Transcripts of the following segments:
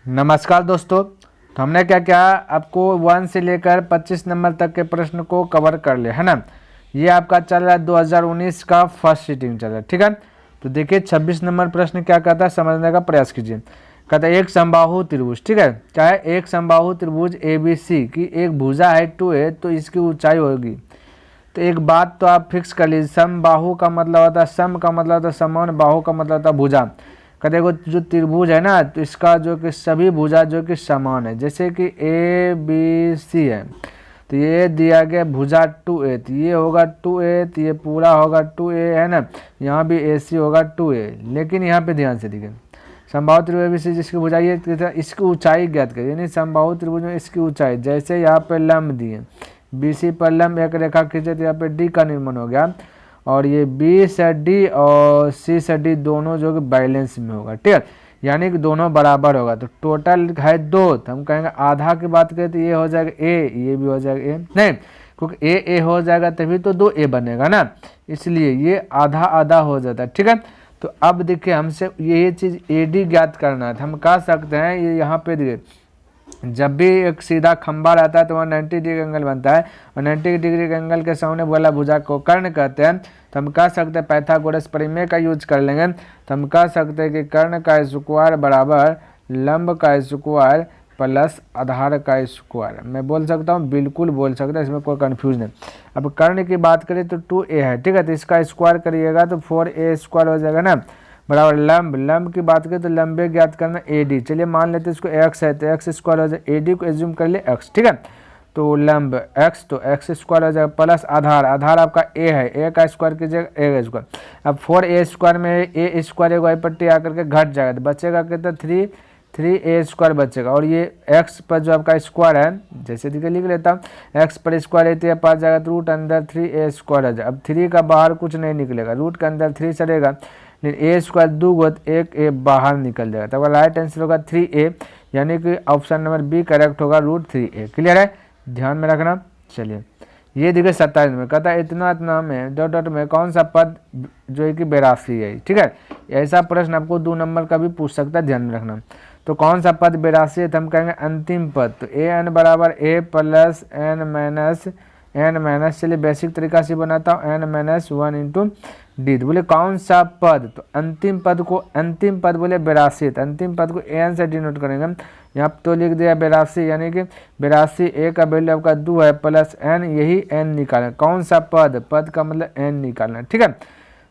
नमस्कार दोस्तों। तो हमने क्या किया, आपको 1 से लेकर 25 नंबर तक के प्रश्न को कवर कर लिया है ना। ये आपका चल रहा है 2019 का फर्स्ट सीटिंग चल रहा है, ठीक है। तो देखिए 26 नंबर प्रश्न क्या कहता है, समझने का प्रयास कीजिए। कहता है एक समबाहु त्रिभुज, ठीक है, क्या है, एक समबाहु त्रिभुज ABC की एक भुजा है 2a, तो इसकी ऊंचाई होगी। तो एक बात तो आप फिक्स कर लीजिए, समबाहु का मतलब होता है, सम का मतलब होता है समान, बाहु का मतलब होता है भुजा। कहते हैं जो त्रिभुज है ना, तो इसका जो कि सभी भुजा जो कि समान है, जैसे कि ABC है, तो ये दिया गया भुजा 2a, तो ये होगा 2a, तो ये पूरा होगा 2a है ना। यहाँ भी AC होगा 2a, लेकिन यहाँ पे ध्यान से देखिए, समबाहु त्रिभुज ABC जिसकी भुजाई है, इसकी ऊंचाई ज्ञात करिए, यानी समबाहु त्रिभुज में इसकी ऊंचाई, जैसे यहाँ पे लंब दिए BC पर लंब एक रेखा खींचे तो यहाँ पे D का निर्माण हो गया, और ये B से D और C से D दोनों जो कि बैलेंस में होगा, ठीक है, यानी कि दोनों बराबर होगा। तो टोटल है 2, तो हम कहेंगे आधा की बात करें तो ये हो जाएगा A, ये भी हो जाएगा A, नहीं, क्योंकि A हो जाएगा तभी तो 2A बनेगा ना, इसलिए ये आधा आधा हो जाता है, ठीक है। तो अब देखिए हमसे ये चीज़ AD ज्ञात करना है, तो हम कह सकते हैं ये यहाँ पे देखिए, जब भी एक सीधा खंबा रहता है तो वहाँ 90 डिग्री एंगल बनता है, और 90 डिग्री के एंगल के सामने वाला भुजा को कर्ण कहते हैं। तो हम कह सकते हैं पाइथागोरस प्रमेय का यूज कर लेंगे, तो हम कह सकते हैं कि कर्ण का स्क्वायर बराबर लंब का स्क्वायर प्लस आधार का स्क्वायर। मैं बोल सकता हूँ, बिल्कुल बोल सकता है, इसमें कोई कन्फ्यूज नहीं। अब कर्ण की बात करें तो 2a है, ठीक है, तो इसका स्क्वायर करिएगा तो 4a स्क्वायर हो जाएगा ना, बराबर लंब की बात करें तो लंबे ज्ञात करना AD। चलिए मान लेते हैं इसको x है, तो x स्क्वायर हो जाए, AD को एज्यूम कर ले x, ठीक है। तो लंब x, तो x स्क्वायर हो जाएगा प्लस आधार आपका a है, a का स्क्वायर कीजिएगा a का स्क्वायर। अब 4a स्क्वायर में a स्क्वायर एक वाई पट्टी आकर के घट जाएगा, तो बचेगा कितना 3a स्क्वायर बचेगा, और ये x पर जो आपका स्क्वायर है, जैसे देखिए लिख लेता हूँ, x पर स्क्वायर है तो ये पास जाएगा, रूट अंदर 3a स्क्वायर आ जाए। अब 3 का बाहर कुछ नहीं निकलेगा, रूट के अंदर 3 चलेगा, लेकिन a स्क्वायर 2 गुत 1a बाहर निकल जाएगा, तब राइट आंसर होगा 3a, यानी कि ऑप्शन नंबर बी करेक्ट होगा, रूट 3a। क्लियर है, ध्यान में रखना। चलिए ये देखिए 27 में कहता है इतना में डॉट में कौन सा पद जो है कि 82 है, ठीक है। ऐसा प्रश्न आपको 2 नंबर का भी पूछ सकता है, ध्यान में रखना। तो कौन सा पद 82 है, तो हम कहेंगे अंतिम पद, तो an बराबर a प्लस n माइनस, चलिए बेसिक तरीका से बनाता हूँ, n माइनस 1 इंटू डी। तो बोले कौन सा पद, तो अंतिम पद बोले 82, तो अंतिम पद को n से डिनोट करेंगे। यहाँ तो लिख दिया 82, यानी कि 82 a का वैल्यू आपका 2 है प्लस n, यही n निकालना, कौन सा पद का मतलब n निकालना, ठीक है।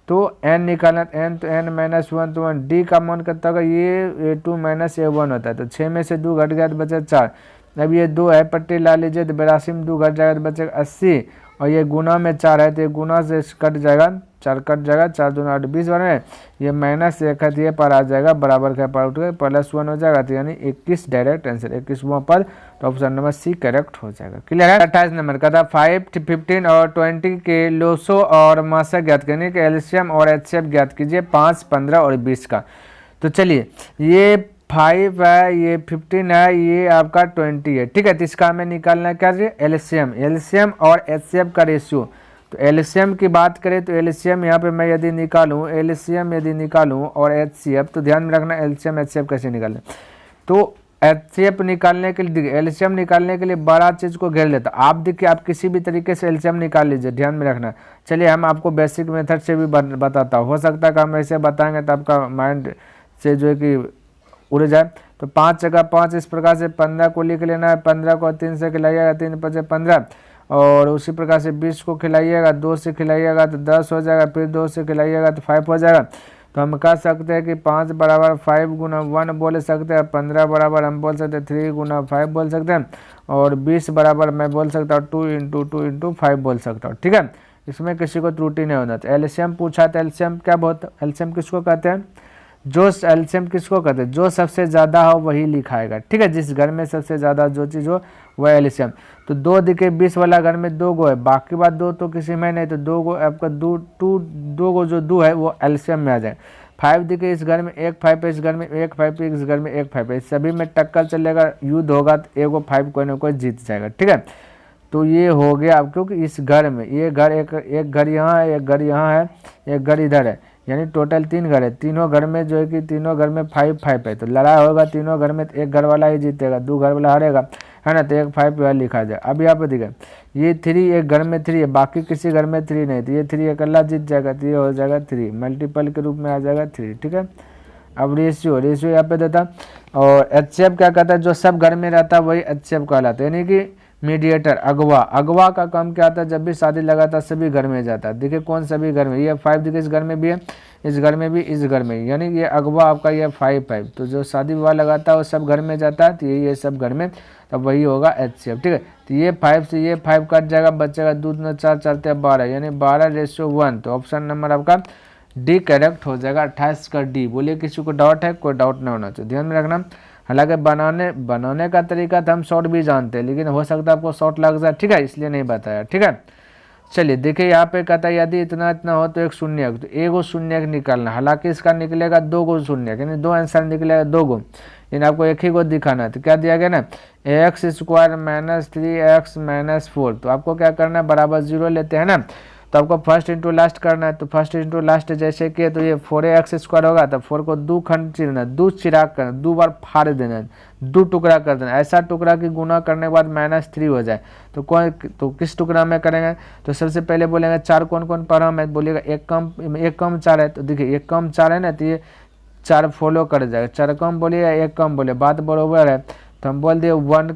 तो n निकालना, n तो n माइनस 1, तो 1 डी का मान करता होगा, ये 2 माइनस A1 होता है, तो 6 में से 2 घट गया तो बचा 4। अब ये 2 है, पट्टी ला लीजिए, तो 82 में 2 घट जाएगा तो बचेगा 80, और ये गुना में 4 है, तो ये गुना से कट जाएगा, 4 कट जाएगा, 4 दूना 8 20 बन में, ये माइनस 1 है तो ये पर आ जाएगा, बराबर का पर उठ गया, प्लस 1 हो जाएगा, तो यानी 21 डायरेक्ट आंसर 21वां पद, तो ऑप्शन नंबर सी करेक्ट हो जाएगा। क्लियर है। 28 नंबर का था 5, 15 और 20 के लोसो और मासा ज्ञात करने के एलसीएम और एचसीएफ ज्ञात कीजिए 5, 15 और 20 का। तो चलिए ये 5 है, ये 15 है, ये आपका 20 है, ठीक है। तो इसका हमें निकालना है क्या, एलसीएम और एचसीएफ का रेशियो। तो एलसीएम की बात करें तो एलसीएम यहाँ पे मैं यदि निकालूं और एचसीएफ, तो ध्यान में रखना एलसीएम एचसीएफ कैसे निकालें। तो एचसीएफ निकालने के लिए, एलसीएम निकालने के लिए बड़ा चीज़ को घेर लेता, आप देखिए आप किसी भी तरीके से एलसीएम निकाल लीजिए, ध्यान में रखना। चलिए हम आपको बेसिक मेथड से भी बताता हूँ, हो सकता है कि हम ऐसे बताएंगे तो आपका माइंड से जो है कि उड़ जाए। तो 5 जगह 5 इस प्रकार से 15 को लिख लेना है, 15 को 3 से खिलाइएगा, 3 5 15, और उसी प्रकार से 20 को खिलाइएगा, 2 से खिलाइएगा तो 10 हो जाएगा, फिर 2 से खिलाइएगा तो 5 हो जाएगा। तो हम कह सकते हैं कि 5 बराबर 5 गुना 1 बोल सकते हैं, 15 बराबर हम बोल सकते हैं 3 गुना 5 बोल सकते हैं, और 20 बराबर मैं बोल सकता हूँ 2 इंटू 5 बोल सकता हूँ, ठीक है। इसमें किसी को त्रुटि नहीं होना। तो एलसीएम पूछा, तो एलसीएम क्या बहुत, एलसीएम किसको कहते हैं, जो एलसीएम किसको कहते हैं, जो सबसे ज़्यादा हो वही लिखाएगा, ठीक है। जिस घर में सबसे ज़्यादा जो चीज़ हो वह एलसीएम। तो 2 दिखे 20 वाला घर में 2 गो है, बाकी बात 2 तो किसी में नहीं, तो 2 गो आपका 2 गो जो 2 है वो एलसीएम में आ जाए। 5 दिखे इस घर में 1 5 है, इस घर में 1 5 है, इस घर में 1 5 है, सभी में टक्कर चलेगा, युद्ध होगा तो एगो 5 कोई ना कोई जीत जाएगा, ठीक है। तो ये हो गया अब, क्योंकि इस घर में ये घर एक घर यहाँ है, एक घर यहाँ है, एक घर इधर है, यानी टोटल 3 घर है, तीनों घर में जो है कि तीनों घर में 5-5 है, तो लड़ाई होगा तीनों घर में, एक घर वाला ही जीतेगा, 2 घर वाला हारेगा, है ना, तो एक 5 यहाँ लिखा जाए। अब यहाँ पे देखिए ये 3 एक घर में 3 है, बाकी किसी घर में 3 नहीं, तो ये 3 अकेला जीत जाएगा, तो ये हो जाएगा 3 मल्टीपल के रूप में आ जाएगा 3, ठीक है। अब रेशियो यहाँ पे देता, और HCF क्या कहता है, जो सब घर में रहता है वही HCF कहलाता है, यानी कि मीडिएटर, अगवा का काम क्या आता है, जब भी शादी लगाता है सभी घर में जाता है। देखिए कौन सभी घर में, ये 5 देखिए इस घर में भी है, इस घर में भी, इस घर में, यानी ये अगवा आपका ये 5, तो जो शादी विवाह लगाता है वो सब घर में जाता है, तो ये सब घर में, तब वही होगा HCF, ठीक है। तो ये 5 से ये 5 कट जाएगा, बचेगा 2 दूना 4 4 12, यानी 12:1, तो ऑप्शन नंबर आपका डी करेक्ट हो जाएगा, 28 का डी। बोलिए किसी को डाउट है, कोई डाउट नहीं होना चाहिए, ध्यान में रखना। हालांकि बनाने का तरीका तो हम शॉर्ट भी जानते हैं, लेकिन हो सकता है आपको शॉर्ट लग जाए, ठीक है, इसलिए नहीं बताया, ठीक है। चलिए देखिए यहाँ पे कहता है यदि इतना इतना हो तो एक शून्य, तो एक शून्य निकालना, हालांकि इसका निकलेगा 2 शून्य, यानी 2 आंसर निकलेगा 2, लेकिन आपको एक ही को दिखाना है, तो क्या दिया गया ना, x² - 3x - 4, तो आपको क्या करना है, बराबर 0 लेते हैं ना, तो आपको फर्स्ट इंटू लास्ट करना है, तो फर्स्ट इंटू लास्ट जैसे कि, तो ये 4x² होगा, तो 4 को 2 खंड चिरना, 2 चिराग करना, 2 बार फाड़ देना, 2 टुकड़ा कर देना, ऐसा टुकड़ा कि गुना करने के बाद -3 हो जाए, तो किस टुकड़ा में करेंगे, तो सबसे पहले बोलेंगे 4 कौन कौन पढ़ा है, बोलिएगा एक कम 4 है, तो देखिए एक कम 4 है ना, तो ये 4 फॉलो कर जाएगा, 4 कम बोलिए या 1 कम बोलिए, बात बरोबर है, तो हम बोल दिए 1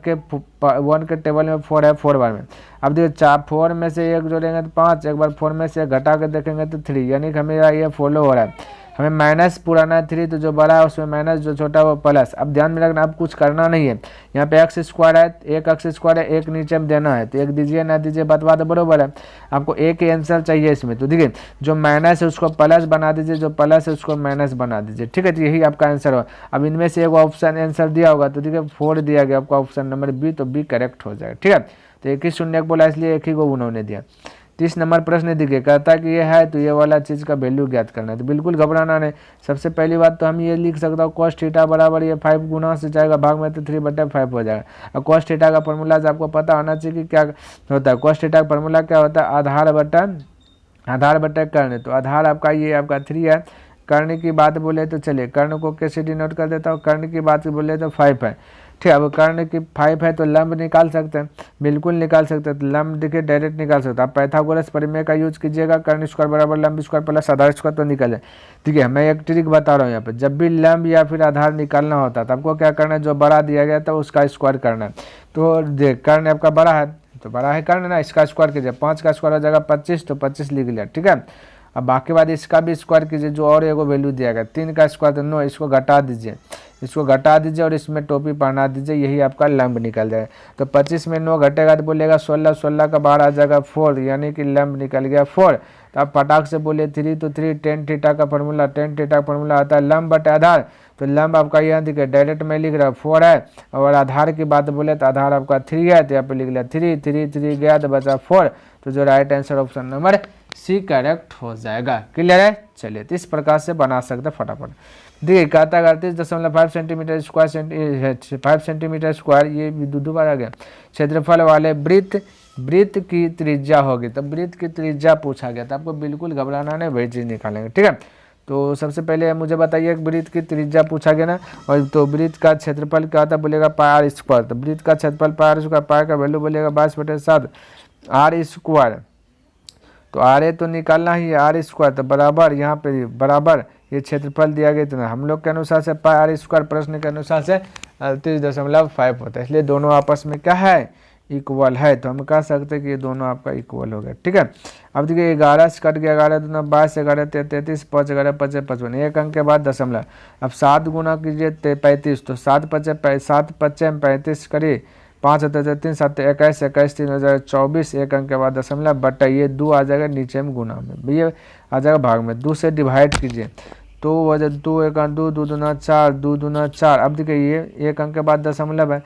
के टेबल में 4 है, 4 बार में। अब देखिए 4 में से 1 जोड़ेंगे तो 5, एक बार 4 में से घटा के देखेंगे तो 3, यानी कि हमें ये फॉलो हो रहा है, हमें माइनस पुराना है 3, तो जो बड़ा है उसमें माइनस, जो छोटा है वो प्लस। अब ध्यान में रखना, अब कुछ करना नहीं है, यहाँ पे x² है, एक x² है, एक नीचे में देना है, तो एक दीजिए ना दीजिए बात बरोबर है, आपको एक ही आंसर चाहिए इसमें, तो देखिए जो माइनस है उसको प्लस बना दीजिए, जो प्लस है उसको माइनस बना दीजिए, ठीक है, तो यही आपका आंसर होगा। अब इनमें से एक ऑप्शन आंसर दिया होगा, तो देखिए 4 दिया गया आपका ऑप्शन नंबर बी, तो बी करेक्ट हो जाएगा, ठीक है। तो एक ही शून्य बोला इसलिए एक ही को उन्होंने दिया। 30 नंबर प्रश्न देखिए, कहता है कि ये है तो ये वाला चीज़ का वैल्यू ज्ञात करना है, तो बिल्कुल घबराना नहीं। सबसे पहली बात तो हम ये लिख सकता हूँ cos थीटा बराबर ये 5 गुना से जाएगा भाग में, तो 3/5 हो जाएगा। और cos थीटा का फॉर्मूला आपको पता होना चाहिए कि क्या होता है, cos थीटा का फॉर्मूला क्या होता है, आधार बटा कर्ण, तो आधार आपका ये आपका 3 है, कर्ण की बात बोले तो चलिए कर्ण को कैसे डिनोट कर देता हूँ, कर्ण की बात बोले तो 5 है, ठीक है। अब कर्ण की 5 है तो लंब निकाल सकते हैं, बिल्कुल निकाल सकते हैं, तो लंब देखिए डायरेक्ट निकाल सकते हैं। आप पाइथागोरस प्रमेय का यूज कीजिएगा, कर्ण स्क्वायर बराबर लंब स्क्वायर प्लस आधार स्क्वायर, तो निकले, ठीक है। मैं एक ट्रिक बता रहा हूँ यहाँ पे, जब भी लंब या फिर आधार निकालना होता है तो आपको क्या करना है, जो बड़ा दिया गया था उसका स्क्वायर करना है। तो देख कर्ण आपका बड़ा है, तो बड़ा है कर्ण ना, इसका स्क्वायर कीजिए, 5 का स्क्वायर हो जाएगा 25, तो 25 लिख लिया, ठीक है। अब बाकी बात इसका भी स्क्वायर कीजिए, जो और एगो वैल्यू दिया गया 3 का स्क्वायर, तो 9, इसको घटा दीजिए, और इसमें टोपी पहना दीजिए, यही आपका लंब निकल जाएगा। तो 25 में 9 घटेगा तो बोलेगा 16, 16 का बाहर आ जाएगा 4, यानी कि लंब निकल गया 4। तो आप फटाक से बोले 3, तो 3 tan थीटा का फॉर्मूला आता है लंब बटे आधार, तो लंब आपका यहाँ दिखे डायरेक्ट में लिख रहा 4 है, और आधार की बात बोले तो आधार आपका 3 है, तो यहाँ पे लिख लिया 3 गया तो बचा 4, तो जो right answer option number C correct हो जाएगा। क्लियर है, चलिए तो इस प्रकार से बना सकते फटाफट। देखिए कहता है 38.5 सेंटीमीटर स्क्वायर, ये दो बार आ गया, क्षेत्रफल वाले वृत्त की त्रिज्या होगी, तो वृत्त की त्रिज्या पूछा गया, तो आपको बिल्कुल घबराना नहीं, वही चीज़ निकालेंगे, ठीक है। तो सबसे पहले मुझे बताइए वृत्त की त्रिज्या पूछा गया ना, और तो वृत्त का क्षेत्रफल क्या होता है, बोलेगा पाई स्क्वायर, तो वृत्त का क्षेत्रफल पाई स्क्वायर, पाई का वैल्यू बोलेगा 22/7 आर स्क्वायर, तो आर ए तो निकालना ही है, आर स्क्वायर, तो बराबर यहाँ पे बराबर ये क्षेत्रफल दिया गया इतना, हम लोग के अनुसार से पाई आर स्क्वायर प्रश्न के अनुसार से 38.5 होता है, इसलिए दोनों आपस में क्या है, इक्वल है, तो हम कह सकते हैं कि ये दोनों आपका इक्वल हो गया, ठीक है। अब देखिए 11 से कट गया, 11 दूना 22, 11 33, 5 11 55 55, एक अंक के बाद दशमलव। अब 7 गुना कीजिए 35, तो 7 5 35 करिए, 5 होता है 3 7 21 21 3 हो जाएगा 24, एक अंक के बाद दशमलव बटा ये 2 आ जाएगा नीचे में गुना में, ये आ जाएगा भाग में, 2 से डिवाइड कीजिए, तो वजह 2 1 2 2 दूना 4 2 दूना 4। अब देखिए ये एक अंक के बाद दशमलव है,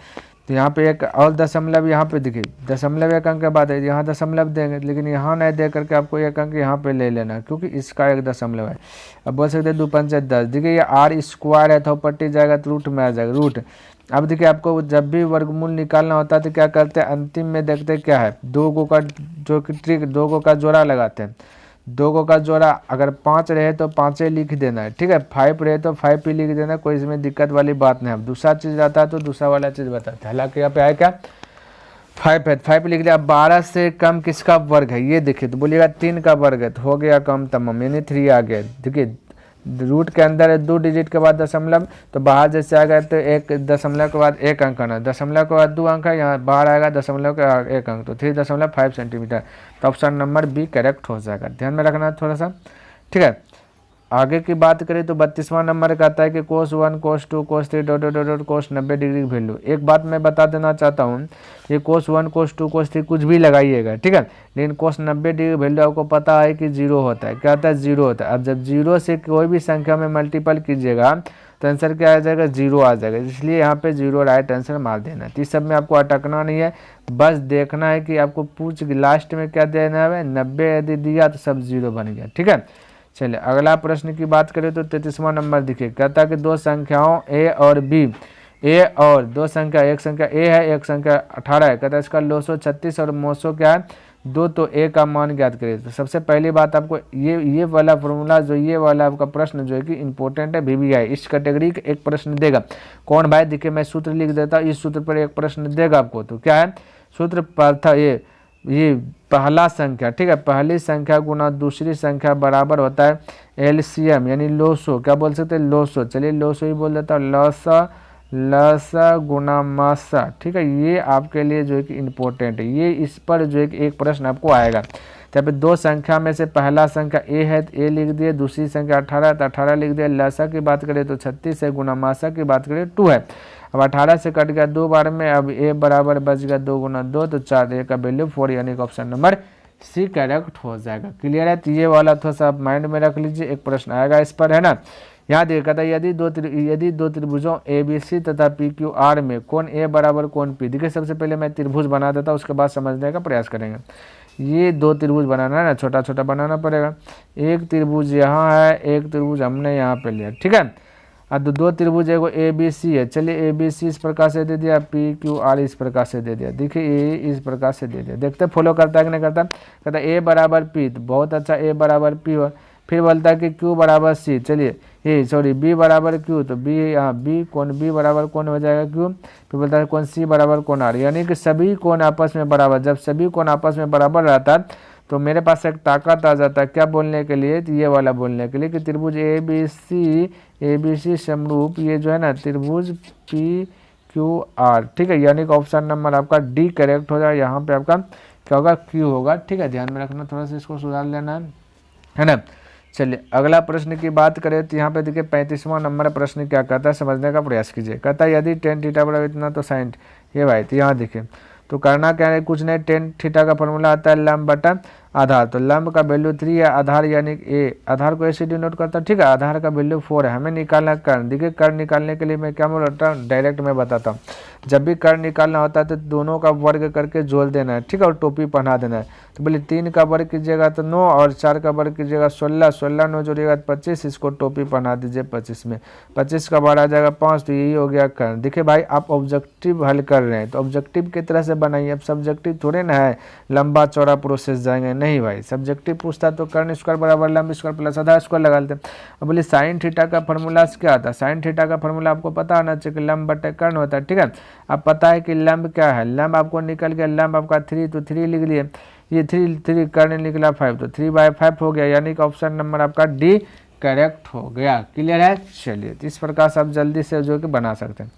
तो यहाँ पे एक और दशमलव, यहाँ पे देखिए दशमलव एक अंक के बाद है, यहाँ दशमलव देंगे, लेकिन यहाँ नहीं दे करके आपको एक अंक यहाँ पे ले लेना है, क्योंकि इसका एक दशमलव है। अब बोल सकते हैं 2 5 10, देखिए ये आर स्क्वायर है, तो पट्टी जाएगा तो रूट में आ जाएगा रूट। अब देखिए आपको जब भी वर्गमूल निकालना होता है तो क्या करते हैं, अंतिम में देखते हैं क्या है, 2 को का जो कि ट्रिक 2 को का जोड़ा लगाते हैं, 2 को का जोड़ा अगर 5 रहे तो 5 लिख देना है, ठीक है। 5 रहे तो 5 ही लिख देना, कोई इसमें दिक्कत वाली बात नहीं है। अब दूसरा चीज़ रहता है तो दूसरा वाला चीज़ बताते हैं। हालांकि यहाँ पे आया क्या 5 है, 5 लिख लिया। अब 12 से कम किसका वर्ग है ये देखिए, तो बोलिएगा 3 का वर्ग है, तो हो गया कम तमाम, यानी 3 आ गया। देखिए रूट के अंदर है 2 डिजिट के बाद दशमलव, तो बाहर जैसे आ गया तो 1 दशमलव के बाद 1 अंक आना, दशमलव के बाद 2 अंक है, यहाँ बाहर आएगा दशमलव के 1 अंक, तो 3.5 सेंटीमीटर। तो ऑप्शन नंबर बी करेक्ट हो जाएगा, ध्यान में रखना थोड़ा सा, ठीक है। आगे की बात करें तो 32वां नंबर कहता है कि cos 1 cos 2 cos 3 dot dot dot cos 90 degree value. एक बात मैं बता देना चाहता हूँ, ये cos 1 cos 2 cos 3 कुछ भी लगाइएगा, ठीक है, लेकिन cos 90 डिग्री वैल्यू आपको पता है कि 0 होता है। क्या होता है? 0 होता है। अब जब 0 से कोई भी संख्या में मल्टीपल कीजिएगा तो आंसर क्या आ जाएगा? 0 आ जाएगा, इसलिए यहाँ पे 0 राइट आंसर मार देना। तो इस सब में आपको अटकना नहीं है, बस देखना है कि आपको पूछ लास्ट में क्या देना है। 90 यदि दिया तो सब 0 बन गया, ठीक है। चलिए अगला प्रश्न की बात करें तो 33वां नंबर देखिए, कहता है कि दो संख्याओं a और b, a और दो संख्या, एक संख्या a है एक संख्या 18 है, कहता है इसका लॉसो 36 और मोसो क्या है 2, तो a का मान ज्ञात करिए। तो सबसे पहली बात आपको ये वाला फॉर्मूला जो ये वाला आपका प्रश्न जो है कि इंपॉर्टेंट है, VBI इस कैटेगरी का एक प्रश्न देगा। कौन भाई? देखिए मैं सूत्र लिख देता हूँ, इस सूत्र पर एक प्रश्न देगा आपको। तो क्या है सूत्र? पर था ये पहला संख्या, ठीक है, पहली संख्या गुना दूसरी संख्या बराबर होता है LCM यानी लोसो। क्या बोल सकते हैं? लोसो। चलिए लोसो ही बोल देता हूँ, लसा गुना मासा, ठीक है। ये आपके लिए जो है कि इम्पोर्टेंट है, ये इस पर जो है कि एक प्रश्न आपको आएगा। तो यहाँ पे दो संख्या में से पहला संख्या a है तो a लिख दिए, दूसरी संख्या 18 है तो 18 लिख दिया। लसा की बात करें तो 36 है, गुना मासा की बात करें 2 है। अब 18 से कट गया 2 बार में, अब a बराबर बच गया 2 गुना 2, तो 4, a का वैल्यू 4, यानी कि ऑप्शन नंबर सी करेक्ट हो जाएगा। क्लियर है? तो ये वाला थोड़ा सा आप माइंड में रख लीजिए, एक प्रश्न आएगा इस पर, है ना। यहाँ देखा था यदि दो त्रिभुजों ABC तथा PQR में कोण A बराबर कोण P। देखिए सबसे पहले मैं त्रिभुज बना देता हूँ, उसके बाद समझने का प्रयास करेंगे। ये दो त्रिभुज बनाना है ना, छोटा छोटा बनाना पड़ेगा। एक त्रिभुज यहाँ है, एक त्रिभुज हमने यहाँ पे लिया, ठीक है। अब दो त्रिभुज एगो ABC है, चलिए ABC इस प्रकार से दे दिया, PQR इस प्रकार से दे दिया। देखिए A इस प्रकार से दे दिया, देखते फॉलो करता है कि नहीं करता। कहता है A बराबर P, तो बहुत अच्छा, A बराबर P हो। फिर बोलता है कि Q बराबर C, चलिए B बराबर Q, तो B यहाँ B कोण B बराबर कौन हो जाएगा Q। फिर बोलता है कौन C बराबर कौन R, यानी कि सभी कोण आपस में बराबर। जब सभी कोण आपस में बराबर रहता है तो मेरे पास एक ताकत आ जाता है क्या बोलने के लिए, तो ये वाला बोलने के लिए कि त्रिभुज ABC समरूप ये जो है ना त्रिभुज PQR, ठीक है, यानी कि ऑप्शन नंबर आपका D करेक्ट हो जाएगा। यहाँ पे आपका क्या होगा? Q होगा, ठीक है, ध्यान में रखना, थोड़ा सा इसको सुधार लेना है ना। चलिए अगला प्रश्न की बात करें तो यहाँ पे देखिए 35वां नंबर प्रश्न क्या कहता है, समझने का प्रयास कीजिए। कहता है यदि tan थीटा बराबर इतना तो sin, ये भाई तो यहाँ देखिए तो करना क्या है, कुछ नहीं, tan थीटा का फॉर्मूला आता है लंब बटा आधार। तो लंब का वैल्यू 3 है, आधार यानी a, आधार को ऐसे डिनोट करता है, ठीक है। आधार का वैल्यू 4 है, हमें निकालना कर्ण। देखिए कर्ण निकालने के लिए मैं क्या बोलता हूँ, डायरेक्ट मैं बताता हूँ। जब भी कर्ण निकालना होता है तो दोनों का वर्ग करके जोड़ देना है, ठीक है, और टोपी पहना देना है। तो बोले 3 का वर्ग कीजिएगा तो 9 और 4 का वर्ग कीजिएगा 16, 16 9 जोड़िएगा 25, इसको टोपी पहना दीजिए 25 में, 25 का बार आ जाएगा 5, तो यही हो गया कर्ण। देखिए भाई आप ऑब्जेक्टिव हल कर रहे हैं तो ऑब्जेक्टिव की तरह से बनाइए, अब सब्जेक्टिव थोड़े ना है लंबा चौड़ा प्रोसेस जाएंगे, नहीं भाई, सब्जेक्टिव पूछता तो कर्ण स्क्वायर बराबर लंब स्क्वायर प्लस आधार स्क्वायर लगा लेते। अब बोले साइन थीटा का फॉर्मूला क्या आता है, साइन थीटा का फॉर्मूला आपको पता होना चाहिए कि लंब बटे कर्ण होता है, ठीक है। अब पता है कि लंब क्या है, लंब आपको निकल गया, लंब आपका 3, तो 3 लिख लिए, ये 3 कर्ण निकला 5, तो 3/5 हो गया, यानी कि ऑप्शन नंबर आपका D करेक्ट हो गया। क्लियर है? चलिए तो इस प्रकार से आप जल्दी से जो कि बना सकते हैं।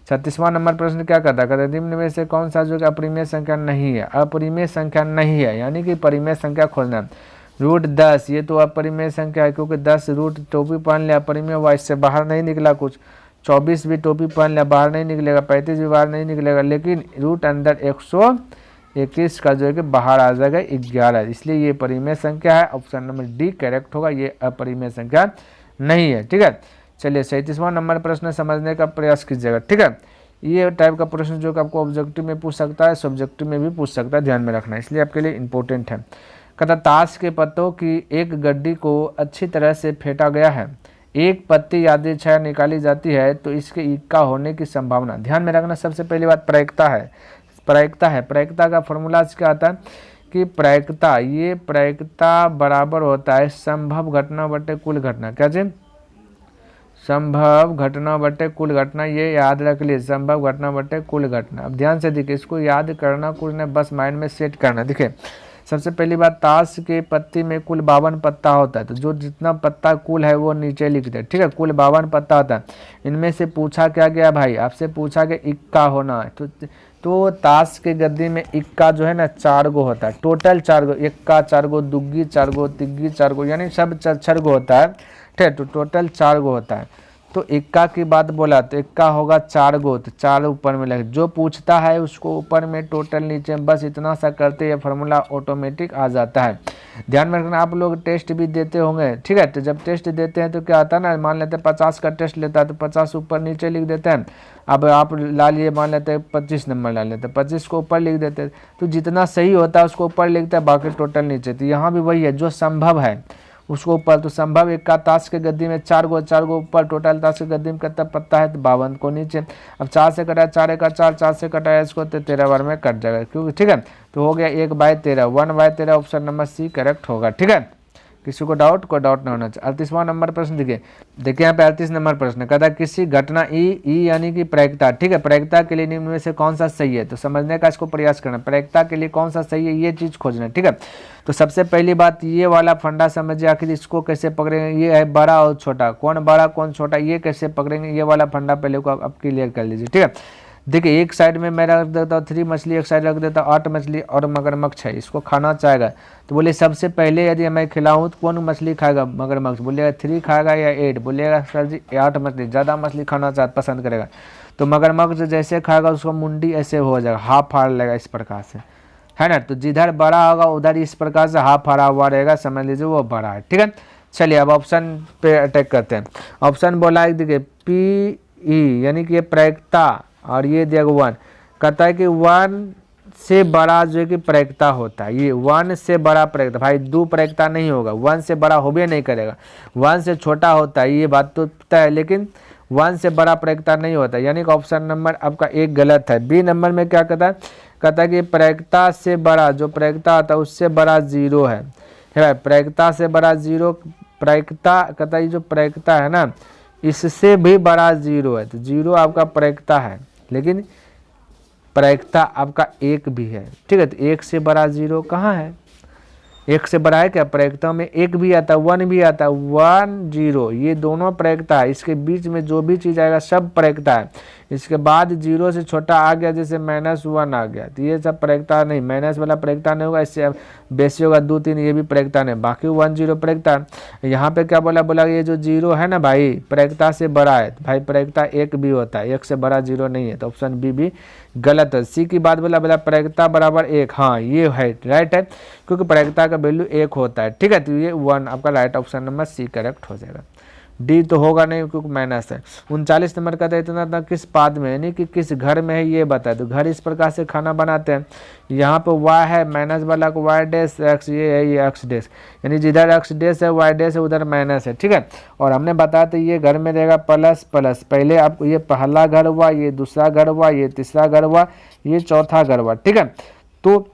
36वां नंबर प्रश्न क्या कहता है, कहता है निम्न में से कौन सा जो कि अपरिमेय संख्या नहीं है, अपरिमेय संख्या नहीं है, यानी कि परिमेय संख्या खोजना। रूट 10 ये तो अपरिमेय संख्या है, क्योंकि 10 रूट टोपी पहन लिया, अपरिमेय हुआ, इससे बाहर नहीं निकला कुछ। 24 भी टोपी पहन लिया, बाहर नहीं निकलेगा। 35 भी बाहर नहीं निकलेगा, लेकिन रूट अंदर 121 का जो है कि बाहर आ जाएगा 11, इसलिए ये परिमेय संख्या है, ऑप्शन नंबर D करेक्ट होगा, ये अपरिमेय संख्या नहीं है, ठीक है। चलिए 37वां नंबर प्रश्न समझने का प्रयास कीजिएगा, ठीक है। ये टाइप का प्रश्न जो कि आपको ऑब्जेक्टिव में पूछ सकता है, सब्जेक्टिव में भी पूछ सकता है, ध्यान में रखना, इसलिए आपके लिए इंपॉर्टेंट है। कहता ताश के पत्तों की एक गड्डी को अच्छी तरह से फेंटा गया है, एक पत्ती यदि 6 निकाली जाती है तो इसके इक्का होने की संभावना। ध्यान में रखना, सबसे पहली बात प्रायिकता है, प्रायिकता का फॉर्मूला क्या आता है कि प्रायिकता, ये प्रायिकता बराबर होता है संभव घटना बटे कुल घटना। क्या चीज? संभव घटना बटे कुल घटना, ये याद रख लीजिए, संभव घटना बटे कुल घटना। अब ध्यान से देखिए, इसको याद करना कुछ नहीं, बस माइंड में सेट करना। देखिए सबसे पहली बात, ताश के पत्ती में कुल 52 पत्ता होता है, तो जो जितना पत्ता कुल है वो नीचे लिख दे, ठीक है। कुल 52 पत्ता होता है। इनमें से पूछा क्या गया भाई, आपसे पूछा गया इक्का होना है, तो ताश के गद्दी में इक्का जो है ना 4 गो होता है, टोटल 4 गो, इक्का 4 गो, दुग्गी 4 गो, तिग्गी 4 गो, यानी सब 4 गो होता है, ठीक है। तो टोटल 4 गो होता है। तो इक्का की बात बोला तो इक्का होगा 4 गो, तो 4 ऊपर में लगे, जो पूछता है उसको ऊपर में टोटल नीचे में, बस इतना सा करते ये फार्मूला ऑटोमेटिक आ जाता है। ध्यान में रखना, आप लोग टेस्ट भी देते होंगे, ठीक है। तो जब टेस्ट देते हैं तो क्या आता है ना, मान लेते हैं 50 का टेस्ट लेता है तो 50 ऊपर नीचे लिख देते हैं। अब आप ला लिए, मान लेते हैं 25 नंबर ला लेते हैं, 25 को ऊपर लिख देते हैं, तो जितना सही होता है उसको ऊपर लिखते हैं, बाकी टोटल नीचे। तो यहाँ भी वही है, जो संभव है उसको ऊपर, तो संभव इक्का ताश के गद्दी में 4 गो, 4 गो ऊपर, टोटल ताश के गद्दी में कितना पत्ता है, तो 52 को नीचे। अब 4 से कटा 4 का 4, 4 से कटाया इसको तो 13 बार में कट जाएगा, क्योंकि ठीक है। तो हो गया 1/13, 1/13 ऑप्शन नंबर सी करेक्ट होगा, ठीक है। किसी को डाउट ना होना चाहिए। 38वां नंबर प्रश्न देखिए यहाँ पे 38 नंबर प्रश्न कहता है किसी घटना ई यानी कि प्रायिकता, ठीक है, प्रायिकता के लिए निम्न में से कौन सा सही है, तो समझने का इसको प्रयास करना, प्रायिकता के लिए कौन सा सही है ये चीज खोजना, ठीक है। तो सबसे पहली बात, ये वाला फंडा समझिए, आखिर इसको कैसे पकड़ेंगे, ये है बड़ा और छोटा, कौन बड़ा कौन छोटा, ये कैसे पकड़ेंगे, ये वाला फंडा पहले को आप क्लियर कर लीजिए, ठीक है। देखिए एक साइड में मैं रख देता हूँ 3 मछली, एक साइड रख देता हूँ 8 मछली और मगरमच्छ है, इसको खाना चाहेगा, तो बोले सबसे पहले यदि मैं खिलाऊँ तो कौन मछली खाएगा, मगरमच्छ, बोलेगा 3 खाएगा या 8, बोलेगा सर जी 8 मछली, ज़्यादा मछली खाना पसंद करेगा। तो मगरमच्छ जैसे खाएगा उसको मुंडी ऐसे हो जाएगा, हाथ फाड़ लेगा इस प्रकार से, है ना। तो जिधर बड़ा होगा उधर इस प्रकार से हाथ फाड़ा हुआ रहेगा, समझ लीजिए वो बड़ा है, ठीक है। चलिए अब ऑप्शन पे अटैक करते हैं। ऑप्शन बोला है देखिए PE यानी कि ये प्रायिकता, और ये दिया 1, कहता है कि 1 से बड़ा जो है कि प्रायिकता होता है, ये 1 से बड़ा प्रायिकता, भाई 2 प्रायिकता नहीं होगा, 1 से बड़ा हो भी नहीं करेगा, 1 से छोटा होता है, ये बात तो तय है, लेकिन 1 से बड़ा प्रायिकता नहीं होता, यानी कि ऑप्शन नंबर आपका 1 गलत है। बी नंबर में क्या कहता है कि प्रायिकता से बड़ा, जो प्रायिकता आता है उससे बड़ा 0 है भाई, प्रायिकता से बड़ा 0, प्रायिकता कहता है जो प्रायिकता है ना इससे भी बड़ा 0 है, तो 0 आपका प्रायिकता है, लेकिन प्रायिकता आपका 1 भी है, ठीक है। तो 1 से बड़ा 0 कहाँ है, 1 से बड़ा है क्या, प्रायिकता में 1 भी आता है 1 भी आता है, 1 0 ये दोनों प्रायिकता है, इसके बीच में जो भी चीज़ आएगा सब प्रायिकता है। इसके बाद 0 से छोटा आ गया जैसे -1 आ गया, तो ये सब प्रायिकता नहीं, माइनस वाला प्रायिकता नहीं होगा, इससे बेसी होगा 2 3, ये भी प्रायिकता नहीं, बाकी 1 0 प्रायिकता। यहाँ पे क्या बोला ये जो 0 है ना भाई प्रायिकता से बड़ा है, तो भाई प्रायिकता 1 भी होता है, 1 से बड़ा 0 नहीं है, तो ऑप्शन बी भी गलत है। सी की बात बोला प्रायिकता बराबर 1, हाँ ये है राइट है, क्योंकि प्रायिकता का वैल्यू 1 होता है, ठीक है। तो ये 1 आपका right option number C correct हो जाएगा। डी तो होगा नहीं क्योंकि माइनस है। 39 नंबर का इतना किस पाद में यानी कि किस घर में है ये बताए, तो घर इस प्रकार से खाना बनाते हैं, यहाँ पे y है माइनस वाला को y डैश x, ये है ये x डैश, यानी जिधर x डैश है y डैश है उधर माइनस है, ठीक है। और हमने बताया तो ये घर में रहेगा प्लस प्लस, पहले आपको ये पहला घर हुआ, ये दूसरा घर हुआ, ये तीसरा घर हुआ, ये चौथा घर हुआ, ठीक है। तो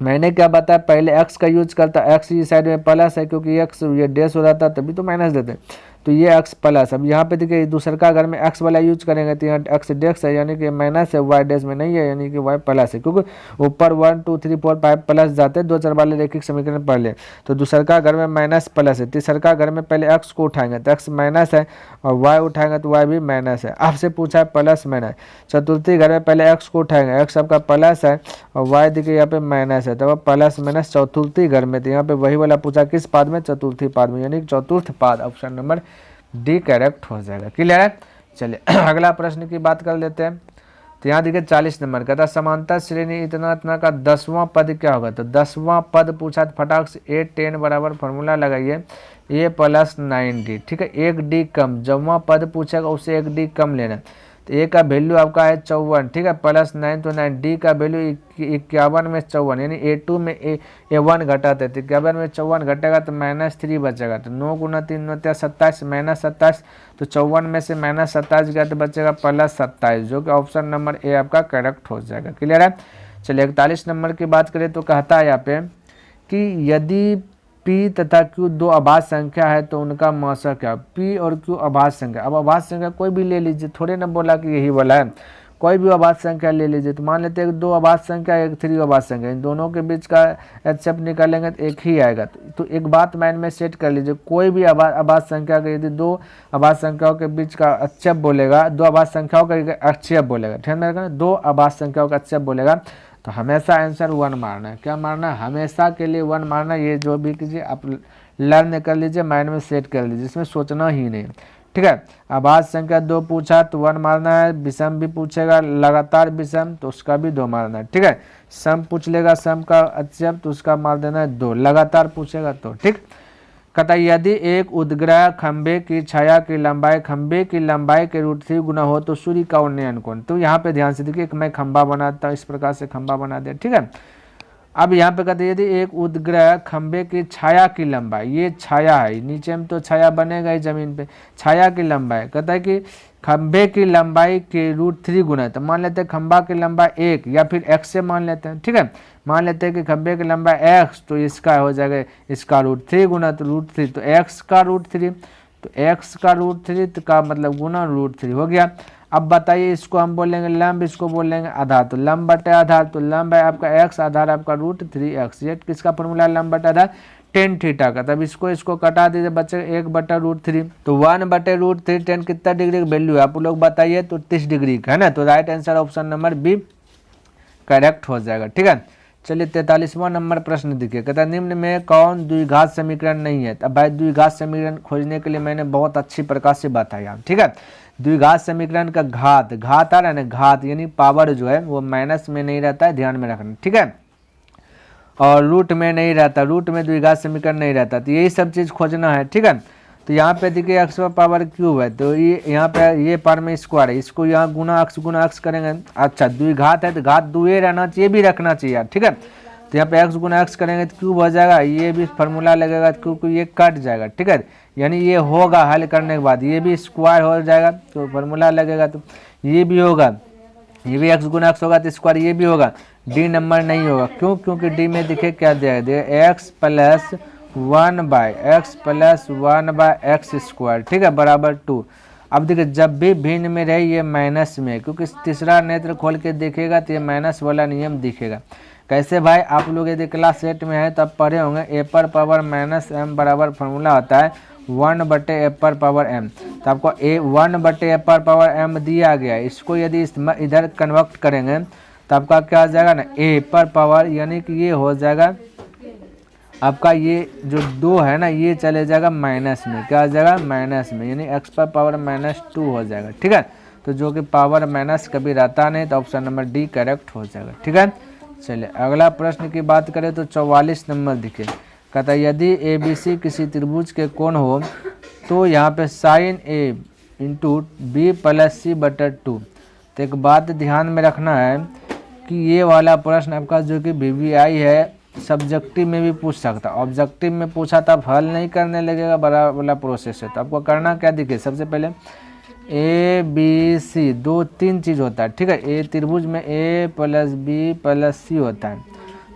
मैंने क्या बताया पहले x का यूज करता, x इस साइड में प्लस है क्योंकि x ये डैश हो जाता तभी तो माइनस देते, तो ये x प्लस। अब यहाँ पे देखिए दूसरे का घर में x वाला यूज करेंगे तो यहाँ x डैश है यानी कि माइनस है, y डैश में नहीं है यानी कि y प्लस है, क्योंकि ऊपर 1 2 3 4 5 प्लस जाते हैं, 2 4 वाले रैखिक समीकरण पढ़ ले। तो दूसरे का घर में माइनस प्लस है, तीसरे का घर में पहले x को उठाएंगे तो x माइनस है और y उठाएंगे तो y भी माइनस है। आपसे पूछा है प्लस माइनस, चतुर्थी घर में पहले x को उठाएंगे, x आपका प्लस है और y देखिए यहाँ पे माइनस है, तो प्लस माइनस चतुर्थी घर में, तो यहाँ पे वही वाला पूछा किस पाद में, चतुर्थी पाद में, यानी चतुर्थ पाद, ऑप्शन नंबर डी करेक्ट हो जाएगा। क्लियर है। चलिए अगला प्रश्न की बात कर लेते हैं। तो यहाँ देखिए 40 नंबर का था समांतर श्रेणी इतना इतना का 10वां पद क्या होगा, तो 10वां पद पूछा तो फटाक से 8 10 बराबर फॉर्मूला लगाइए a + 9d, ठीक है। 1 d कम, जबवां पद पूछेगा उससे 1 d कम लेना, तो a का वैल्यू आपका है 54, ठीक है, प्लस 9 तो 9, d का वैल्यू 51 में 54, यानी a2 में a1 घटाते, तो 51 में 54 घटेगा तो -3 बचेगा, तो 9 × 3 = 27 -27, तो 54 में से -27 गया तो बचेगा +27, जो कि ऑप्शन नंबर ए आपका करेक्ट हो जाएगा। क्लियर है। चलिए 41 नंबर की बात करें तो कहता है यहाँ पे कि यदि P तथा Q दो अभाज्य संख्या है तो उनका मौसा क्या। P और Q अभाज्य संख्या, अब अभाज्य संख्या कोई भी ले लीजिए, थोड़े ना बोला कि यही बोला है, कोई भी अभाज्य संख्या ले लीजिए। तो मान लेते हैं दो अभाज्य संख्या एक 3 अभाज्य संख्या, इन दोनों के बीच का एचसीएफ निकालेंगे तो एक ही आएगा। तो एक बात माइंड में सेट कर लीजिए, कोई भी अभाज्य संख्या का यदि दो अभाज्य संख्याओं के बीच का एचसीएफ बोलेगा, दो अभाज्य संख्याओं का एचसीएफ बोलेगा, ठीक है, दो अभाज्य संख्याओं का एचसीएफ बोलेगा तो हमेशा आंसर 1 मारना है। क्या मारना है? हमेशा के लिए 1 मारना। ये जो भी कीजिए आप लर्न कर लीजिए, माइंड में सेट कर लीजिए, इसमें सोचना ही नहीं, ठीक है। अभाज्य संख्या 2 पूछा तो 1 मारना है, विषम भी पूछेगा लगातार विषम तो उसका भी 2 मारना है, ठीक है। सम पूछ लेगा सम का एचसीएफ तो उसका मार देना है 2, लगातार पूछेगा तो, ठीक। कहता यदि एक उद्ग्रह खंबे की छाया की लंबाई खंबे की लंबाई के √3 गुना हो तो सूर्य का उन्नयन कोण। तो यहाँ पे ध्यान से देखिए, मैं खंबा बनाता हूँ, इस प्रकार से खंबा बना दिया, ठीक है। अब यहाँ पे कहते हैं यदि एक उद्ग्रह खंबे की छाया की लंबाई, ये छाया है, नीचे में तो छाया बनेगा ही जमीन पे, छाया की लंबाई कहता है कि खंबे की लंबाई के √3 गुना। तो मान लेते हैं खंबा की लंबाई 1 या फिर x से मान लेते हैं, ठीक है। मान लेते हैं कि खंबे की लंबाई x तो इसका हो जाएगा इसका √3 गुना, तो √3 तो x का √3, तो x का √3 तो का मतलब गुना √3 हो गया। अब बताइए इसको हम बोलेंगे लंब, इसको बोलेंगे आधार, तो लंब बटे आधार, तो लंब है आपका x, आधार आपका √3x। ये किसका फॉर्मूला है? लंब बटे आधार टेन थीटा का। तब इसको कटा दीजिए बच्चे 1/√3, तो 1/√3 टेन कितना डिग्री की वैल्यू है आप लोग बताइए? तो 30 डिग्री का है ना। तो right answer option number B correct हो जाएगा, ठीक है। चलिए 43वां नंबर प्रश्न देखिए, कहता है निम्न में कौन द्विघात समीकरण नहीं है। अब भाई द्विघात समीकरण खोजने के लिए मैंने बहुत अच्छी प्रकार से बताया, ठीक है। द्विघात समीकरण का घात आ रहा है ना, घात यानी पावर जो है वो माइनस में नहीं रहता है, ध्यान में रखना, ठीक है। और रूट में नहीं रहता, रूट में द्विघात समीकरण नहीं रहता, तो यही सब चीज़ खोजना है, ठीक है। तो यहाँ पे देखिए x पावर क्यूब है, तो ये यहाँ पे ये पावर में स्क्वायर है, इसको यहाँ गुना x करेंगे। अच्छा द्विघात है तो घात दुए रहना चाहिए, भी रखना चाहिए यार, ठीक है। तो यहाँ पे x गुना x करेंगे तो क्यूब हो जाएगा, ये भी फार्मूला लगेगा क्योंकि ये कट जाएगा, ठीक है। यानी ये होगा हल करने के बाद ये भी स्क्वायर हो जाएगा तो फार्मूला लगेगा, तो ये भी होगा, ये भी x गुना x होगा तो स्क्वायर ये भी होगा। डी नंबर नहीं होगा, क्यों? क्योंकि डी में देखिए क्या दिया गया, x + 1/x, ठीक है, बराबर 2। अब देखिए जब भी भिन्न में रहे ये माइनस में, क्योंकि तीसरा नेत्र खोल के देखेगा तो ये माइनस वाला नियम दिखेगा। कैसे भाई? आप लोग यदि क्लास 8 में है तब पढ़े होंगे a⁻m बराबर फार्मूला होता है 1/a⁻m। तो आपको 1/a⁻m दिया गया है, इसको यदि इधर कन्वर्ट करेंगे तो आपका क्या हो जाएगा ना, a/, यानी कि ये हो जाएगा आपका ये जो 2 है ना ये चले जाएगा माइनस में, क्या हो जाएगा? माइनस में, यानी x⁻−2 हो जाएगा, ठीक है। तो जो कि पावर माइनस कभी रहता नहीं, तो ऑप्शन नंबर डी करेक्ट हो जाएगा, ठीक है। चलिए अगला प्रश्न की बात करें तो 44 नंबर देखिए, कहता है यदि ABC किसी त्रिभुज के कोण हो तो यहाँ पे sin A × B + C/2। तो एक बात ध्यान में रखना है कि ये वाला प्रश्न आपका जो कि VVI है सब्जेक्टिव में भी पूछ सकता है, ऑब्जेक्टिव में पूछा तब हल नहीं करने लगेगा, बड़ा वाला प्रोसेस है। तो आपको करना क्या देखिए, सबसे पहले ABC 2-3 चीज़ होता है, ठीक है। ए त्रिभुज में A + B + C होता है,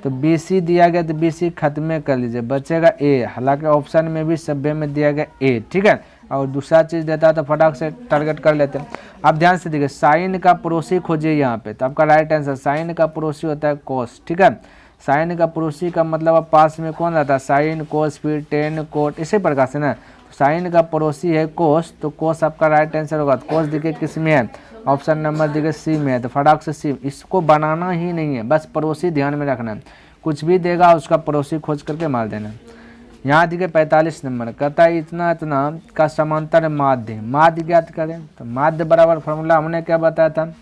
तो BC दिया गया तो BC खत्म कर लीजिए, बचेगा A। हालांकि ऑप्शन में भी सभ्य में दिया गया A, ठीक है। और दूसरा चीज़ देता है तो फटाक से टारगेट कर लेते हैं। आप ध्यान से देखिए साइन का पड़ोसी खोजिए यहाँ पे, तो आपका राइट आंसर साइन का पड़ोसी होता है कोस, ठीक है। साइन का पड़ोसी का मतलब अब पास में कौन रहता है? साइन, कोस, फिर टेन, कोट, इसी प्रकार से ना। साइन का पड़ोसी है कोस, तो कोस आपका राइट आंसर होगा। तो कोस देखिए किस में है? ऑप्शन नंबर देखिए सी में है, तो फटाक से सी, इसको बनाना ही नहीं है, बस पड़ोसी ध्यान में रखना है। कुछ भी देगा उसका पड़ोसी खोज करके मार देना। यहाँ देखिए 45 नंबर कहता है इतना का समांतर माध्य ज्ञात करें। तो माध्य बराबर फॉर्मूला हमने क्या बताया था?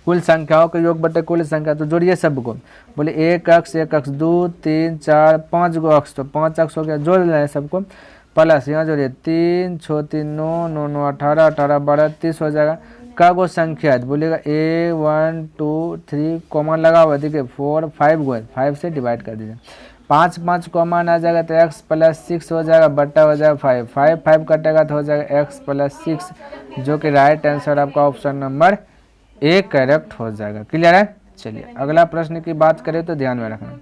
कुल संख्याओं का योग बटे कुल संख्या। तो जोड़िए सबको, बोले 1 अक्ष 2 3 4 5 गो अक्ष, तो 5 अक्ष हो गया, जोड़ रहे हैं सबको, प्लस यहाँ जोड़िए 3 6 3 9 9 9 18 18 12 30 हो जाएगा। का गो संख्या है? बोलेगा 1 2 3 कॉमन लगा हुआ, देखिए 4 5 गो, 5 से डिवाइड कर दीजिए, 5 कॉमन आ जाएगा तो x + 6 हो जाएगा, बट्टा हो जाएगा 5 5 कटेगा तो हो जाएगा x + 6, जो कि राइट आंसर आपका ऑप्शन नंबर ए करेक्ट हो जाएगा। क्लियर है? चलिए अगला प्रश्न की बात करें तो ध्यान में रखना,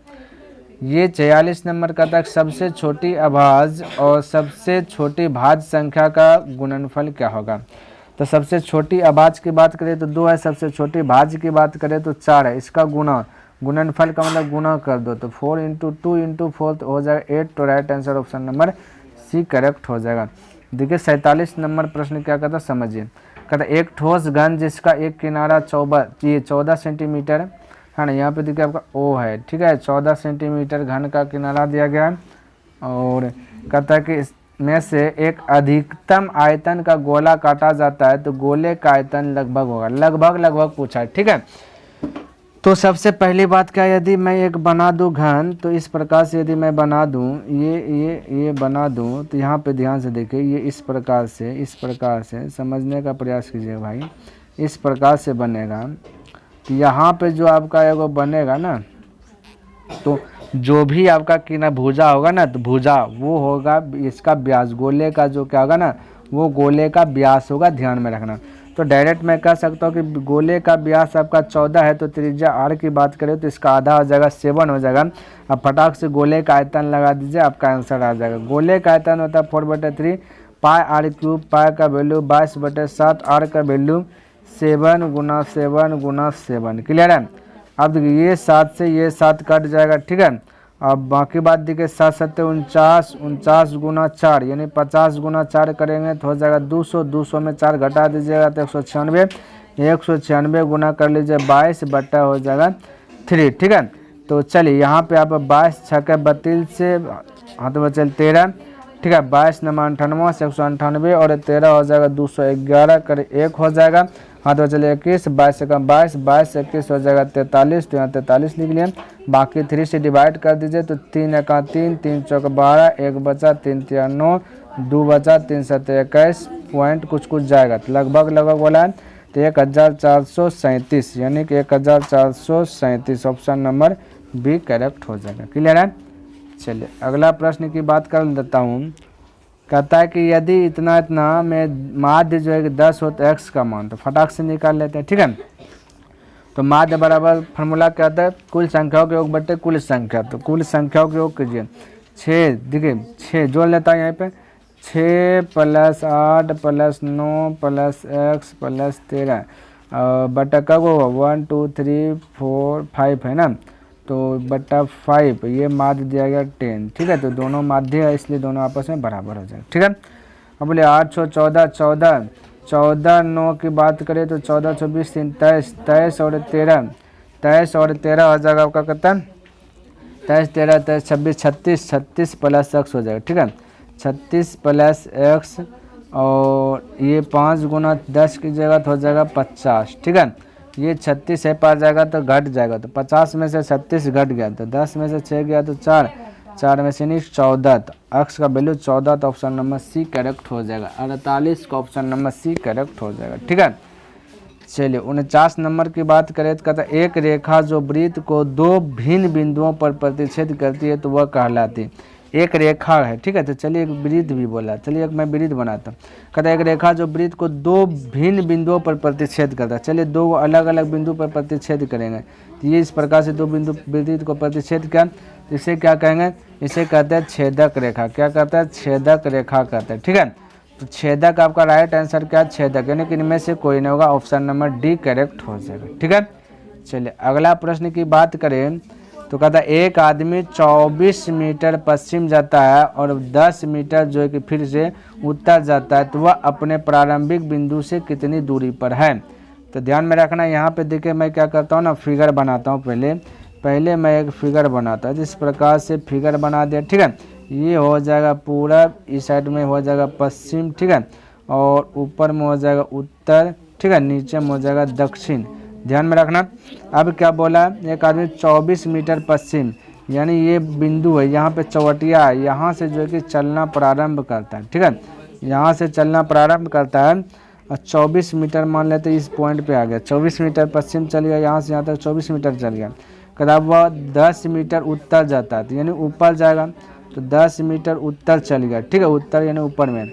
ये 46 नंबर का तक सबसे छोटी अभाज्य और सबसे छोटी भाज्य संख्या का गुणनफल क्या होगा। तो सबसे छोटी अभाज्य की बात करें तो 2 है, सबसे छोटी भाज्य की बात करें तो 4 है। इसका गुणनफल का मतलब गुणा कर दो तो 4 × 2 × 4 तो हो जाएगा 8। तो right answer option number C correct हो जाएगा। देखिए 47 नंबर प्रश्न क्या कहता समझिए, कहता एक ठोस घन जिसका एक किनारा 14 सेंटीमीटर है ना, यहाँ पे देखिए आपका ओ है, ठीक है, 14 सेंटीमीटर घन का किनारा दिया गया है। और कहता है कि इसमें से एक अधिकतम आयतन का गोला काटा जाता है तो गोले का आयतन लगभग होगा, लगभग पूछा है, ठीक है। तो सबसे पहली बात क्या, यदि मैं एक बना दूं घन, तो इस प्रकार से यदि मैं बना दूं, ये बना दूं, तो यहाँ पे ध्यान से देखिए, ये इस प्रकार से समझने का प्रयास कीजिए भाई, इस प्रकार से बनेगा। तो यहाँ पे जो आपका एगो बनेगा ना, तो जो भी आपका किनारा भुजा होगा ना, तो भुजा वो होगा इसका व्यास, गोले का जो क्या होगा ना, वो गोले का व्यास होगा, ध्यान में रखना। तो डायरेक्ट मैं कह सकता हूँ कि गोले का व्यास आपका 14 है, तो त्रिज्या r की बात करें तो इसका आधा हो जाएगा 7 हो जाएगा। अब फटाक से गोले का आयतन लगा दीजिए, आपका आंसर आ जाएगा। गोले का आयतन होता है 4/3 पाई r³, पाई का वैल्यू 22/7, r का वैल्यू 7 × 7 × 7। क्लियर है। अब देखिए ये 7 से ये 7 कट जाएगा, ठीक है। अब बाकी बात देखिए 7 × 7 = 49 × 4 यानी 50 × 4 करेंगे तो हो जाएगा 200, 200 में 4 घटा दीजिएगा तो 196, 196 गुना कर लीजिए 22 बट्टा हो जाएगा 3, ठीक है। तो चलिए यहाँ पे आप 22 × 6 32 से हाथ में चल 13, ठीक है, 22 × 9 = 98, 198 और 13 हो जाएगा 211 कर 1 हो जाएगा, हाथ में चलिए 21, 22 से कम 22, 22 से 21 हो जाएगा 43, तो यहाँ 43 लिख लिए। बाकी 3 से डिवाइड कर दीजिए तो 3 × 3, 3 × 4 12, 1 बचा, 3 × 3 9, 2 बचा, 3 × 7 21 पॉइंट कुछ जाएगा, तो लगभग बोला है तो 1437 यानी कि 1437 ऑप्शन नंबर बी करेक्ट हो जाएगा। क्लियर है। चलिए अगला प्रश्न की बात कर लेता हूँ। कहता है कि यदि इतना में माध्य जो है कि 10 हो तो x का मान, तो फटाक से निकाल लेते हैं, ठीक है। तो माध्य बराबर फार्मूला क्या होता है, कुल संख्याओं के योग बटे कुल संख्या। तो कुल संख्याओं के योग कीजिए 6, देखिए 6 जोड़ लेता है यहाँ पे, 6 + 8 + 9 + x + 13 बटा कब होगा 1 2 3 4 5 है ना, तो बटा 5 ये माध्य दिया गया 10, ठीक है। तो दोनों माध्य है इसलिए दोनों आपस में बराबर हो जाएगा, ठीक है। अब बोले 8 × 6 = 14, 14 9 की बात करें तो 14 × 24 = 23, 23 और 13, 23 और 13 हो जाएगा आपका कितना 23 13 23 26 36, 36 + x हो जाएगा, ठीक है। 36 + x और ये 5 × 10 की जगह तो हो जाएगा 50, ठीक है। ये 36 है पार जाएगा तो घट जाएगा, तो 50 में से 36 घट गया, तो 10 में से 6 गया तो 4, 4 में से नहीं 14, तो x का वैल्यू 14, तो ऑप्शन नंबर सी करेक्ट हो जाएगा। 48 का ऑप्शन नंबर सी करेक्ट हो जाएगा, ठीक है। चलिए 49 नंबर की बात करें तो कहता है एक रेखा जो वृत्त को 2 भिन्न बिंदुओं पर प्रतिच्छेद करती है तो वह कहलाती है। एक रेखा है, ठीक है। तो चलिए एक वृत्त भी बोला, चलिए एक मैं वृत्त बनाता हूँ। कहता है एक रेखा जो वृत्त को 2 भिन्न बिंदुओं पर प्रतिच्छेद करता है। चलिए 2 अलग अलग बिंदु पर प्रतिच्छेद करेंगे, तो ये इस प्रकार से 2 बिंदु वृत्त को प्रतिच्छेद किया, इसे क्या कहेंगे, इसे कहते हैं छेदक रेखा। क्या कहता है, छेदक रेखा कहते हैं, ठीक है। तो छेदक आपका राइट आंसर क्या है, छेदक, यानी कि इनमें से कोई नहीं होगा, ऑप्शन नंबर डी करेक्ट हो जाएगा, ठीक है। चलिए अगला प्रश्न की बात करें तो कहता है एक आदमी 24 मीटर पश्चिम जाता है और 10 मीटर जो है कि फिर से उत्तर जाता है, तो वह अपने प्रारंभिक बिंदु से कितनी दूरी पर है। तो ध्यान में रखना, यहाँ पे देखिए मैं क्या करता हूँ ना, फिगर बनाता हूँ। पहले मैं एक फिगर बनाता हूँ, जिस प्रकार से फिगर बना दिया, ठीक है। ये हो जाएगा पूरब, इस साइड में हो जाएगा पश्चिम, ठीक है, और ऊपर में हो जाएगा उत्तर, ठीक है, नीचे में हो जाएगा दक्षिण। ध्यान में रखना। अब क्या बोला, एक आदमी 24 मीटर पश्चिम, यानी ये बिंदु है, यहाँ पे चौवटिया है, यहाँ से जो है कि चलना प्रारंभ करता है, ठीक है, यहाँ से चलना प्रारंभ करता है और 24 मीटर मान लेते इस पॉइंट पे आ गया, 24 मीटर पश्चिम चल गया, यहाँ से यहाँ तक 24 मीटर चल गया। कदा वह 10 मीटर उत्तर जाता है, तो यानी ऊपर जाएगा, तो 10 मीटर उत्तर चल गया, ठीक है, उत्तर यानी ऊपर में।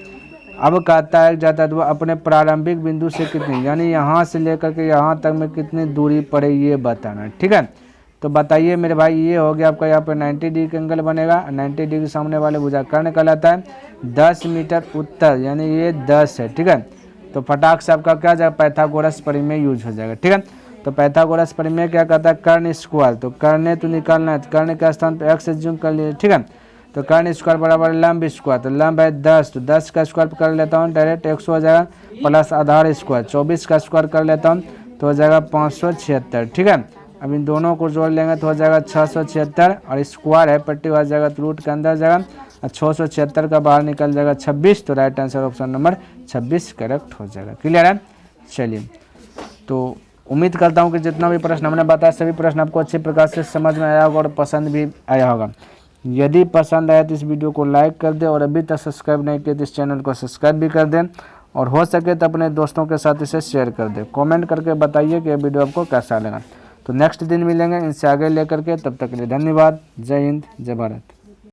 अब कहता है जाता अपने प्रारंभिक बिंदु से कितनी, यानी यहाँ से लेकर के यहाँ तक में कितनी दूरी पड़े ये बताना। ठीक है, तो बताइए मेरे भाई, ये हो गया आपका यहाँ पे 90 डिग्री का एंगल बनेगा। 90 डिग्री सामने वाले भुजा कर्ण कहलाता है। 10 मीटर उत्तर यानी ये 10 है। ठीक है, तो फटाक से आपका क्या जाएगा, पाइथागोरस प्रमेय यूज हो जाएगा। ठीक है, तो पाइथागोरस प्रमेय क्या कहता है, कर्ण स्क्वायर, तो कर्ण तो निकालना है, कर्ण के स्थान पर x से जूम कर लिए। ठीक है, तो कर्ण स्क्वायर बराबर लंब स्क्वायर, तो लंब है 10, तो 10 का स्क्वायर कर लेता हूँ डायरेक्ट 100 हो जाएगा, प्लस आधार स्क्वायर 24 का स्क्वायर कर लेता हूँ तो हो जाएगा 576। ठीक है, अब इन दोनों को जोड़ लेंगे तो हो जाएगा 676, और स्क्वायर है पट्टी हो जाएगा तो रूट के अंदर जाएगा, और 676 का बाहर निकल जाएगा 26, तो right answer option number 26 correct हो जाएगा। क्लियर है। चलिए, तो उम्मीद करता हूँ कि जितना भी प्रश्न हमने बताया सभी प्रश्न आपको अच्छे प्रकार से समझ में आया होगा और पसंद भी आया होगा। यदि पसंद आया तो इस वीडियो को लाइक कर दें, और अभी तक सब्सक्राइब नहीं किया तो इस चैनल को सब्सक्राइब भी कर दें, और हो सके तो अपने दोस्तों के साथ इसे शेयर कर दें। कमेंट करके बताइए कि यह वीडियो आपको कैसा लगा। तो नेक्स्ट दिन मिलेंगे इनसे आगे लेकर के, तब तक के लिए धन्यवाद। जय हिंद, जय भारत।